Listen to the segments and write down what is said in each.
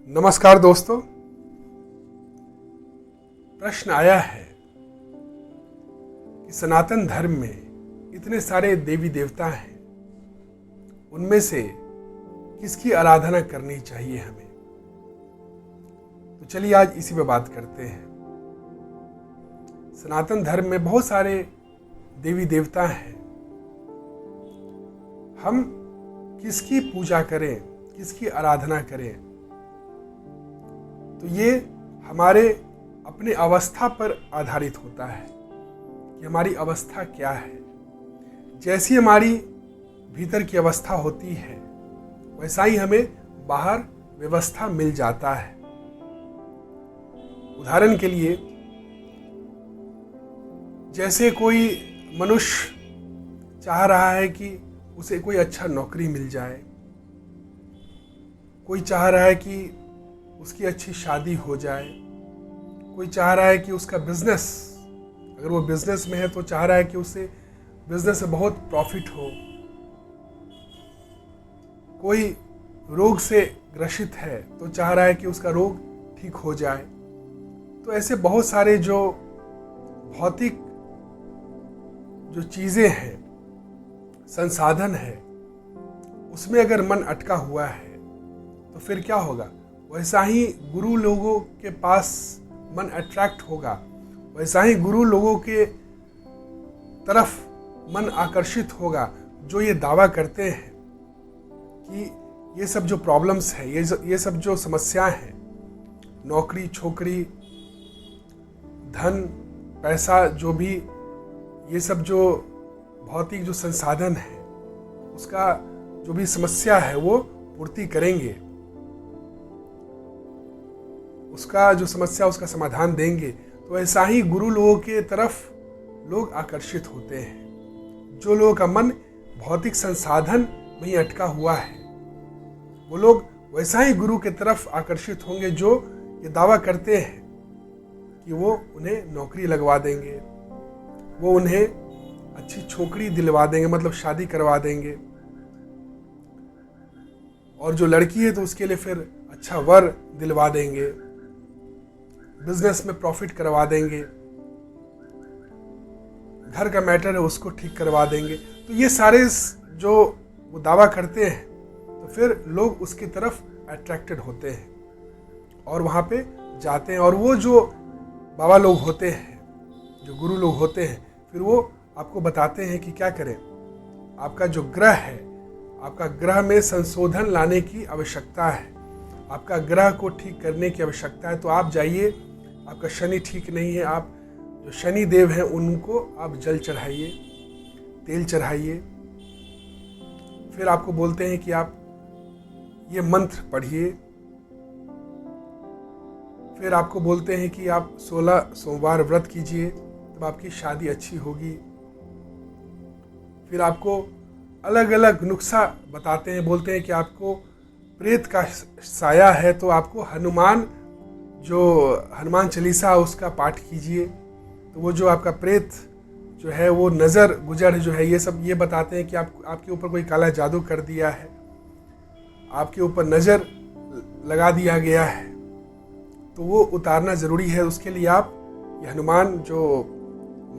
नमस्कार दोस्तों। प्रश्न आया है कि सनातन धर्म में इतने सारे देवी देवता हैं, उनमें से किसकी आराधना करनी चाहिए हमें। तो चलिए आज इसी पे बात करते हैं। सनातन धर्म में बहुत सारे देवी देवता हैं, हम किसकी पूजा करें, किसकी आराधना करें, तो ये हमारे अपने अवस्था पर आधारित होता है कि हमारी अवस्था क्या है। जैसी हमारी भीतर की अवस्था होती है वैसा ही हमें बाहर व्यवस्था मिल जाता है। उदाहरण के लिए, जैसे कोई मनुष्य चाह रहा है कि उसे कोई अच्छा नौकरी मिल जाए, कोई चाह रहा है कि उसकी अच्छी शादी हो जाए, कोई चाह रहा है कि उसका बिजनेस, अगर वो बिजनेस में है तो चाह रहा है कि उसे बिजनेस से बहुत प्रॉफिट हो, कोई रोग से ग्रसित है तो चाह रहा है कि उसका रोग ठीक हो जाए। तो ऐसे बहुत सारे जो भौतिक जो चीज़ें हैं, संसाधन है, उसमें अगर मन अटका हुआ है तो फिर क्या होगा। वैसा ही गुरु लोगों के पास मन अट्रैक्ट होगा, वैसा ही गुरु लोगों के तरफ मन आकर्षित होगा, जो ये दावा करते हैं कि ये सब जो प्रॉब्लम्स है, ये सब जो समस्याएं हैं, नौकरी छोकरी, धन पैसा, जो भी ये सब जो भौतिक जो संसाधन है, उसका जो भी समस्या है वो पूर्ति करेंगे, उसका जो समस्या उसका समाधान देंगे। तो ऐसा ही गुरु लोगों के तरफ लोग आकर्षित होते हैं। जो लोगों का मन भौतिक संसाधन में ही अटका हुआ है, वो लोग वैसा ही गुरु के तरफ आकर्षित होंगे जो ये दावा करते हैं कि वो उन्हें नौकरी लगवा देंगे, वो उन्हें अच्छी छोकरी दिलवा देंगे, मतलब शादी करवा देंगे, और जो लड़की है तो उसके लिए फिर अच्छा वर दिलवा देंगे, बिजनेस में प्रॉफिट करवा देंगे, घर का मैटर है उसको ठीक करवा देंगे। तो ये सारे जो वो दावा करते हैं, तो फिर लोग उसकी तरफ अट्रैक्टेड होते हैं और वहाँ पे जाते हैं। और वो जो बाबा लोग होते हैं, जो गुरु लोग होते हैं, फिर वो आपको बताते हैं कि क्या करें। आपका जो ग्रह है, आपका ग्रह में संशोधन लाने की आवश्यकता है, आपका ग्रह को ठीक करने की आवश्यकता है। तो आप जाइए, आपका शनि ठीक नहीं है, आप जो शनि देव हैं उनको आप जल चढ़ाइए, तेल चढ़ाइए। फिर आपको बोलते हैं कि आप ये मंत्र पढ़िए। फिर आपको बोलते हैं कि आप 16 सोमवार व्रत कीजिए, तब आपकी शादी अच्छी होगी। फिर आपको अलग अलग नुस्खा बताते हैं, बोलते हैं कि आपको प्रेत का साया है तो आपको हनुमान चालीसा उसका पाठ कीजिए। तो वो जो आपका प्रेत जो है, वो नज़र गुजर जो है, ये सब ये बताते हैं कि आपके ऊपर कोई काला जादू कर दिया है, आपके ऊपर नज़र लगा दिया गया है, तो वो उतारना ज़रूरी है। उसके लिए आप ये हनुमान जो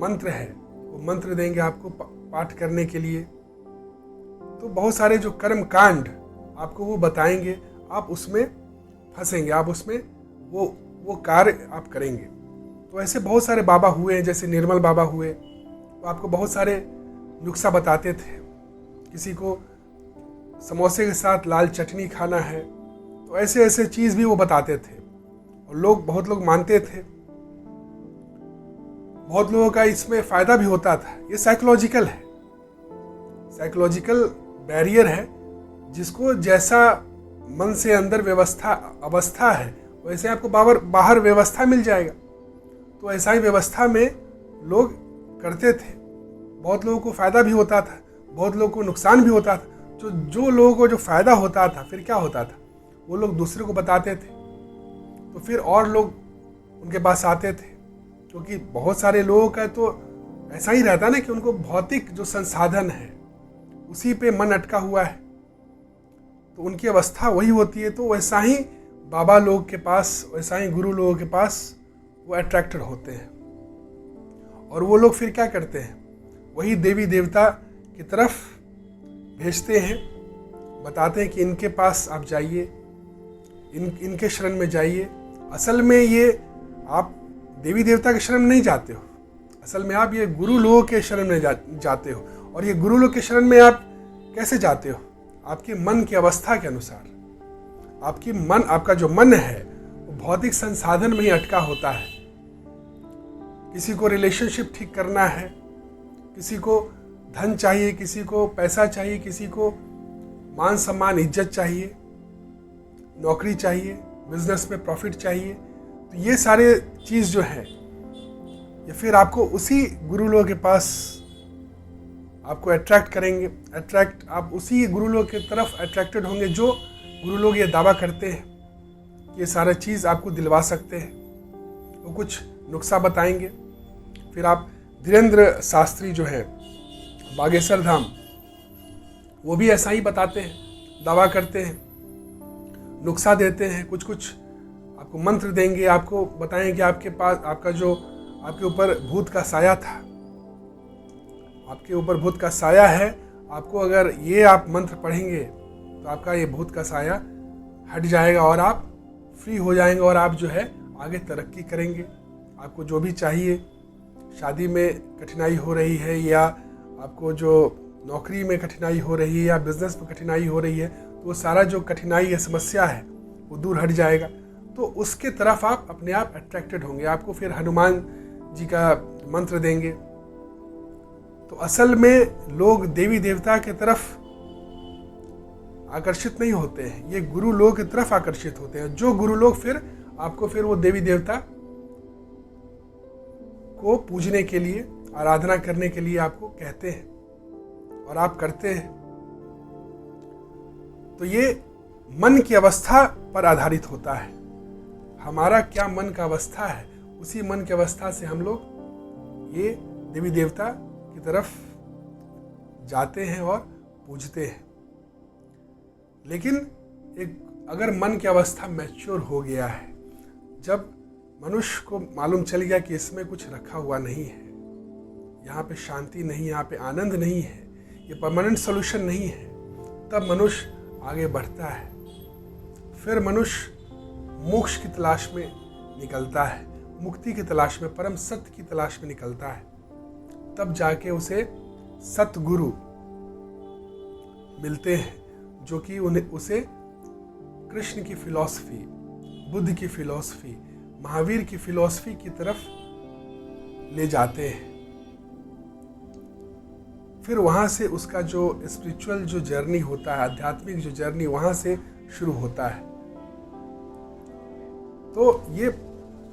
मंत्र है वो मंत्र देंगे आपको पाठ करने के लिए। तो बहुत सारे जो कर्म कांड आपको वो बताएंगे, आप उसमें फंसेंगे, आप उसमें वो कार्य आप करेंगे। तो ऐसे बहुत सारे बाबा हुए हैं, जैसे निर्मल बाबा हुए, तो आपको बहुत सारे नुस्खा बताते थे। किसी को समोसे के साथ लाल चटनी खाना है, तो ऐसे ऐसे चीज़ भी वो बताते थे और बहुत लोग मानते थे। बहुत लोगों का इसमें फ़ायदा भी होता था। ये साइकोलॉजिकल है, साइकोलॉजिकल बैरियर है, जिसको जैसा मन से अंदर अवस्था है वैसे आपको बाहर व्यवस्था मिल जाएगा। तो ऐसा ही व्यवस्था में लोग करते थे। बहुत लोगों को फ़ायदा भी होता था, बहुत लोगों को नुकसान भी होता था। जो लोगों को जो फ़ायदा होता था, फिर क्या होता था, वो लोग दूसरे को बताते थे, तो फिर और लोग उनके पास आते थे। क्योंकि बहुत सारे लोगों का तो ऐसा ही रहता ना कि उनको भौतिक जो संसाधन है उसी पे मन अटका हुआ है, तो उनकी अवस्था वही होती है। तो वैसा ही बाबा लोग के पास, वैसा ही गुरु लोगों के पास वो अट्रैक्टेड होते हैं। और वो लोग फिर क्या करते हैं, वही देवी देवता की तरफ भेजते हैं, बताते हैं कि इनके पास आप जाइए, इनके शरण में जाइए। असल में ये आप देवी देवता के शरण में नहीं जाते हो, असल में आप ये गुरु लोगों के शरण में जाते हो। और ये गुरु लोग के शरण में आप कैसे जाते हो, आपके मन की अवस्था के अनुसार। आपका जो मन है वो भौतिक संसाधन में ही अटका होता है। किसी को रिलेशनशिप ठीक करना है, किसी को धन चाहिए, किसी को पैसा चाहिए, किसी को मान सम्मान इज्जत चाहिए, नौकरी चाहिए, बिजनेस में प्रॉफिट चाहिए। तो ये सारे चीज़ जो है ये फिर आपको उसी गुरु लोगों के पास आपको अट्रैक्ट करेंगे। आप उसी गुरु लोग की तरफ अट्रैक्टेड होंगे जो गुरु लोग ये दावा करते हैं कि ये सारा चीज़ आपको दिलवा सकते हैं। वो कुछ नुस्खा बताएंगे। फिर आप धीरेन्द्र शास्त्री जो है बागेश्वर धाम, वो भी ऐसा ही बताते हैं, दावा करते हैं, नुस्खा देते हैं, कुछ आपको मंत्र देंगे, आपको बताएं कि आपके पास आपके ऊपर भूत का साया था, आपके ऊपर भूत का साया है, आपको अगर ये आप मंत्र पढ़ेंगे तो आपका ये भूत का साया हट जाएगा और आप फ्री हो जाएंगे और आप जो है आगे तरक्की करेंगे। आपको जो भी चाहिए, शादी में कठिनाई हो रही है या आपको जो नौकरी में कठिनाई हो रही है या बिजनेस में कठिनाई हो रही है, तो वो सारा जो कठिनाई या समस्या है वो दूर हट जाएगा। तो उसके तरफ आप अपने आप अट्रैक्टेड होंगे। आपको फिर हनुमान जी का मंत्र देंगे। तो असल में लोग देवी देवता की तरफ आकर्षित नहीं होते हैं, ये गुरु लोग की तरफ आकर्षित होते हैं। जो गुरु लोग फिर आपको फिर वो देवी देवता को पूजने के लिए, आराधना करने के लिए आपको कहते हैं और आप करते हैं। तो ये मन की अवस्था पर आधारित होता है। हमारा क्या मन का अवस्था है, उसी मन की अवस्था से हम लोग ये देवी देवता की तरफ जाते हैं और पूजते हैं। लेकिन अगर मन की अवस्था मैच्योर हो गया है, जब मनुष्य को मालूम चल गया कि इसमें कुछ रखा हुआ नहीं है, यहाँ पे शांति नहीं है, यहाँ पे आनंद नहीं है, ये परमानेंट सोल्यूशन नहीं है, तब मनुष्य आगे बढ़ता है। फिर मनुष्य मोक्ष की तलाश में निकलता है, मुक्ति की तलाश में, परम सत्य की तलाश में निकलता है। तब जाके उसे सतगुरु मिलते हैं जो कि उसे कृष्ण की फिलॉसफी, बुद्ध की फिलॉसफी, महावीर की फिलॉसफी की तरफ ले जाते हैं। फिर वहाँ से उसका जो स्पिरिचुअल जो जर्नी होता है, आध्यात्मिक जो जर्नी वहाँ से शुरू होता है। तो ये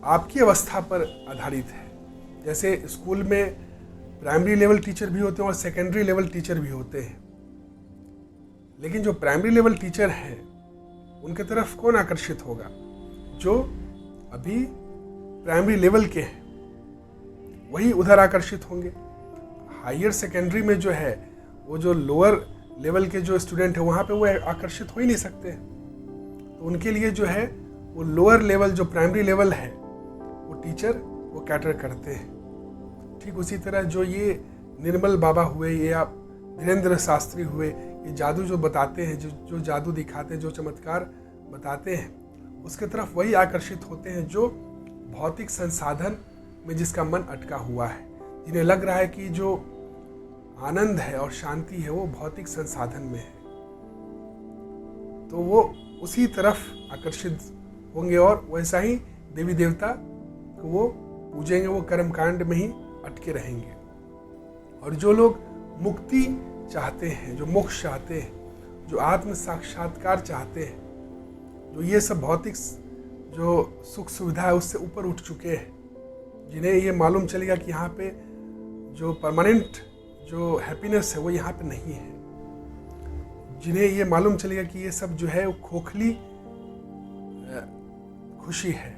आपकी अवस्था पर आधारित है। जैसे स्कूल में प्राइमरी लेवल टीचर भी होते हैं और सेकेंडरी लेवल टीचर भी होते हैं, लेकिन जो प्राइमरी लेवल टीचर हैं उनके तरफ कौन आकर्षित होगा? जो अभी प्राइमरी लेवल के हैं वही उधर आकर्षित होंगे। हायर सेकेंडरी में जो है वो जो लोअर लेवल के जो स्टूडेंट है वहाँ पे वो आकर्षित हो ही नहीं सकते। तो उनके लिए जो है वो लोअर लेवल जो प्राइमरी लेवल है वो टीचर वो कैटर करते हैं। ठीक उसी तरह जो ये निर्मल बाबा हुए या धीरेन्द्र शास्त्री हुए, ये जादू जो बताते हैं, जो जादू दिखाते हैं, जो चमत्कार बताते हैं, उसके तरफ वही आकर्षित होते हैं जो भौतिक संसाधन में जिसका मन अटका हुआ है, जिन्हें लग रहा है कि जो आनंद है और शांति है वो भौतिक संसाधन में है। तो वो उसी तरफ आकर्षित होंगे और वैसा ही देवी देवता को वो पूजेंगे, वो कर्मकांड में ही अटके रहेंगे। और जो लोग मुक्ति चाहते हैं, जो मोक्ष चाहते हैं, जो आत्म साक्षात्कार चाहते हैं, जो ये सब भौतिक जो सुख सुविधा है उससे ऊपर उठ चुके हैं, जिन्हें ये मालूम चलेगा कि यहाँ पे जो परमानेंट जो हैप्पीनेस है वो यहाँ पे नहीं है, जिन्हें ये मालूम चलेगा कि ये सब जो है वो खोखली खुशी है,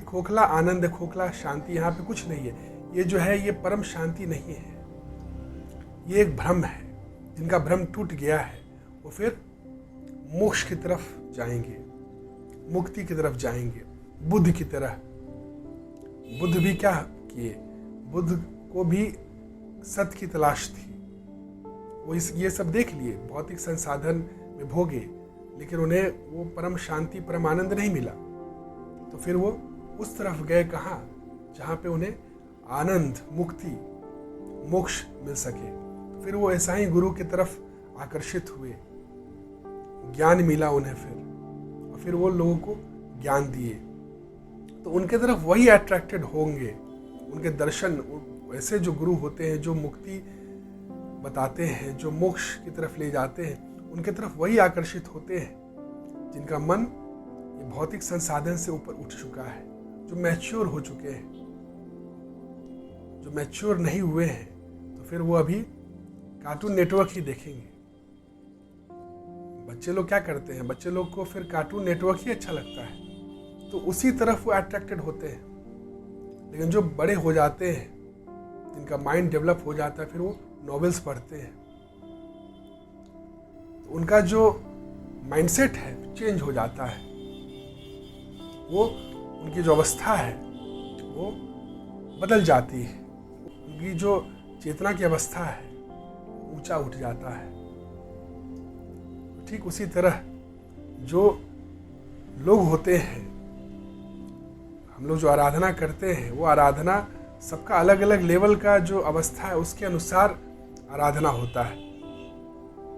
खोखला आनंद है, खोखला शांति, यहाँ पे कुछ नहीं है, ये जो है ये परम शांति नहीं है, ये एक भ्रम है। जिनका भ्रम टूट गया है वो फिर मोक्ष की तरफ जाएंगे। मुक्ति की तरफ जाएंगे, बुद्ध की तरह। बुद्ध भी क्या किए? बुद्ध को भी सत्य की तलाश थी। वो ये सब देख लिए, भौतिक संसाधन में भोगे, लेकिन उन्हें वो परम शांति, परम आनंद नहीं मिला। तो फिर वो उस तरफ गए, कहाँ? जहाँ पे उन्हें आनंद, मुक्ति, मोक्ष मिल सके। तो फिर वो ऐसा ही गुरु की तरफ आकर्षित हुए, ज्ञान मिला उन्हें और फिर वो लोगों को ज्ञान दिए। तो उनके तरफ वही अट्रैक्टेड होंगे। उनके दर्शन, ऐसे जो गुरु होते हैं जो मुक्ति बताते हैं, जो मोक्ष की तरफ ले जाते हैं, उनके तरफ वही आकर्षित होते हैं जिनका मन ये भौतिक संसाधन से ऊपर उठ चुका है, जो मैच्योर हो चुके हैं। जो मैच्योर नहीं हुए हैं तो फिर वो अभी कार्टून नेटवर्क ही देखेंगे। बच्चे लोग क्या करते हैं? बच्चे लोग को फिर कार्टून नेटवर्क ही अच्छा लगता है, तो उसी तरफ वो अट्रैक्टेड होते हैं। लेकिन जो बड़े हो जाते हैं, जिनका माइंड डेवलप हो जाता है, फिर वो नॉवेल्स पढ़ते हैं, तो उनका जो माइंडसेट है चेंज हो जाता है। वो उनकी जो अवस्था है वो बदल जाती है। उनकी जो चेतना की अवस्था है ऊंचा उठ जाता है। ठीक उसी तरह जो लोग होते हैं, हम लोग जो आराधना करते हैं, वो आराधना सबका अलग अलग लेवल का जो अवस्था है उसके अनुसार आराधना होता है।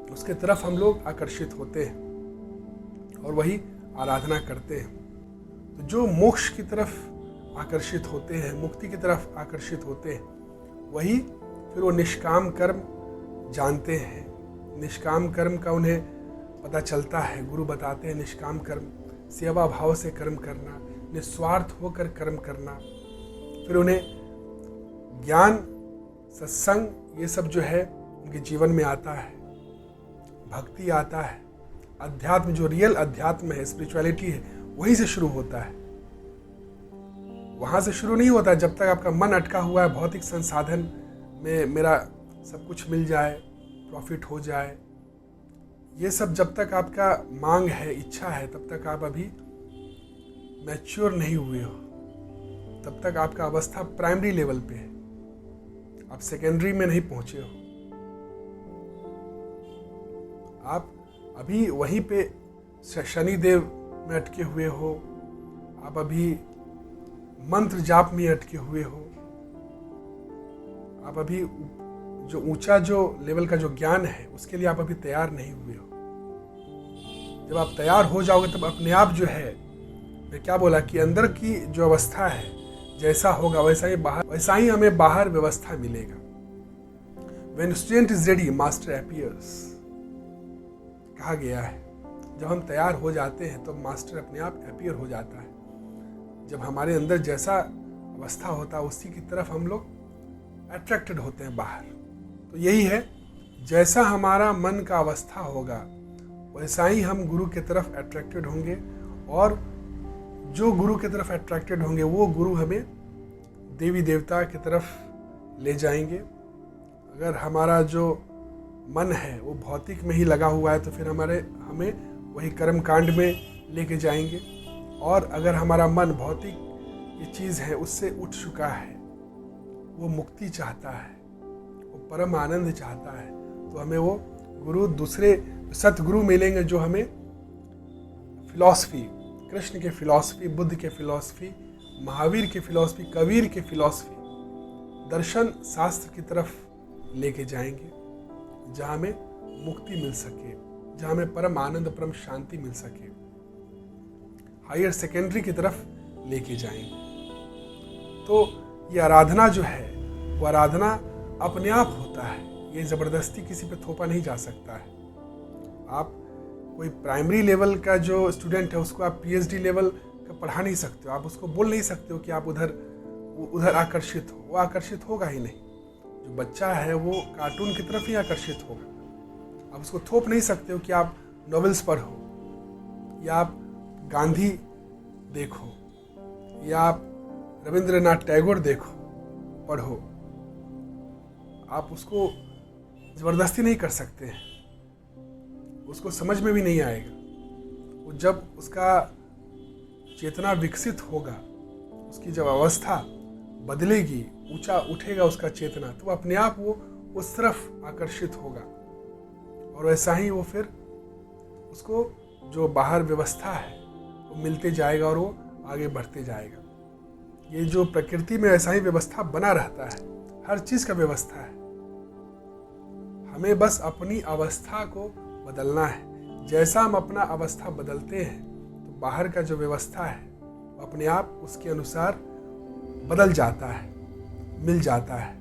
उसके तरफ हम लोग आकर्षित होते हैं और वही आराधना करते हैं। तो जो मोक्ष की तरफ आकर्षित होते हैं, मुक्ति की तरफ आकर्षित होते हैं, वही फिर वो निष्काम कर्म जानते हैं। निष्काम कर्म का उन्हें पता चलता है। गुरु बताते हैं निष्काम कर्म, सेवा भाव से कर्म करना, निस्वार्थ होकर कर्म करना। फिर उन्हें ज्ञान, सत्संग, ये सब जो है उनके जीवन में आता है। भक्ति आता है, अध्यात्म, जो रियल अध्यात्म है, स्पिरिचुअलिटी है, वहीं से शुरू होता है। वहाँ से शुरू नहीं होता जब तक आपका मन अटका हुआ है भौतिक संसाधन में, मेरा सब कुछ मिल जाए, प्रॉफिट हो जाए। ये सब जब तक आपका मांग है, इच्छा है, तब तक आप अभी मैच्योर नहीं हुए हो। तब तक आपका अवस्था प्राइमरी लेवल पे है, आप सेकेंडरी में नहीं पहुंचे हो। आप अभी वहीं पे शनिदेव में अटके हुए हो, आप अभी मंत्र जाप में अटके हुए हो, आप अभी जो ऊंचा जो लेवल का जो ज्ञान है उसके लिए आप अभी तैयार नहीं हुए हो। जब आप तैयार हो जाओगे तब अपने आप जो है, मैं क्या बोला कि अंदर की जो अवस्था है जैसा होगा वैसा ही हमें बाहर व्यवस्था मिलेगा। When student is ready, master appears, कहा गया है। जब हम तैयार हो जाते हैं तो मास्टर अपने आप अपीयर हो जाता है। जब हमारे अंदर जैसा अवस्था होता है उसी की तरफ हम लोग अट्रैक्टेड होते हैं बाहर। तो यही है, जैसा हमारा मन का अवस्था होगा वैसा ही हम गुरु की तरफ अट्रैक्टेड होंगे, और जो गुरु की तरफ अट्रैक्टेड होंगे वो गुरु हमें देवी देवता की तरफ ले जाएंगे। अगर हमारा जो मन है वो भौतिक में ही लगा हुआ है तो फिर हमें वही कर्म कांड में लेके जाएंगे। और अगर हमारा मन भौतिक ये चीज़ है उससे उठ चुका है, वो मुक्ति चाहता है, वो परम आनंद चाहता है, तो हमें वो गुरु, दूसरे सतगुरु मिलेंगे जो हमें फिलॉसफी, कृष्ण के फिलॉसफी, बुद्ध के फिलॉसफी, महावीर के फिलॉसफी, कबीर के फिलॉसफी, दर्शन शास्त्र की तरफ लेके जाएंगे, जहाँ हमें मुक्ति मिल सके, जहाँ हमें परम आनंद, परम शांति मिल सके। हायर सेकेंडरी की तरफ लेके जाएंगे। तो ये आराधना जो है वो आराधना अपने आप होता है, ये ज़बरदस्ती किसी पे थोपा नहीं जा सकता है। आप कोई प्राइमरी लेवल का जो स्टूडेंट है उसको आप पीएचडी लेवल का पढ़ा नहीं सकते हो, आप उसको बोल नहीं सकते हो कि आप उधर आकर्षित हो, वो आकर्षित होगा ही नहीं। जो बच्चा है वो कार्टून की तरफ ही आकर्षित होगा। आप उसको थोप नहीं सकते हो कि आप नॉवेल्स पढ़ो, या आप गांधी देखो, या आप रविंद्रनाथ टैगोर देखो, पढ़ो। आप उसको ज़बरदस्ती नहीं कर सकते हैं, उसको समझ में भी नहीं आएगा। वो जब उसका चेतना विकसित होगा, उसकी जब अवस्था बदलेगी, ऊंचा उठेगा उसका चेतना, तो अपने आप वो उस तरफ आकर्षित होगा। और वैसा ही वो फिर उसको जो बाहर व्यवस्था है वो मिलते जाएगा और वो आगे बढ़ते जाएगा। ये जो प्रकृति में ऐसा ही व्यवस्था बना रहता है, हर चीज़ का व्यवस्था है। हमें बस अपनी अवस्था को बदलना है। जैसा हम अपना अवस्था बदलते हैं तो बाहर का जो व्यवस्था है अपने आप उसके अनुसार बदल जाता है, मिल जाता है।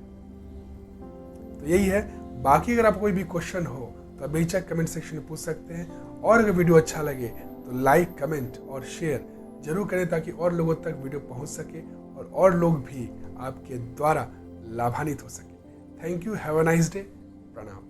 तो यही है। बाकी अगर आपको कोई भी क्वेश्चन हो तो आप बेहिचक कमेंट सेक्शन में पूछ सकते हैं। और अगर वीडियो अच्छा लगे तो लाइक, कमेंट और शेयर जरूर करें ताकि और लोगों तक वीडियो पहुंच सके और लोग भी आपके द्वारा लाभान्वित हो सके। Thank you. Have a nice day. प्रणाम।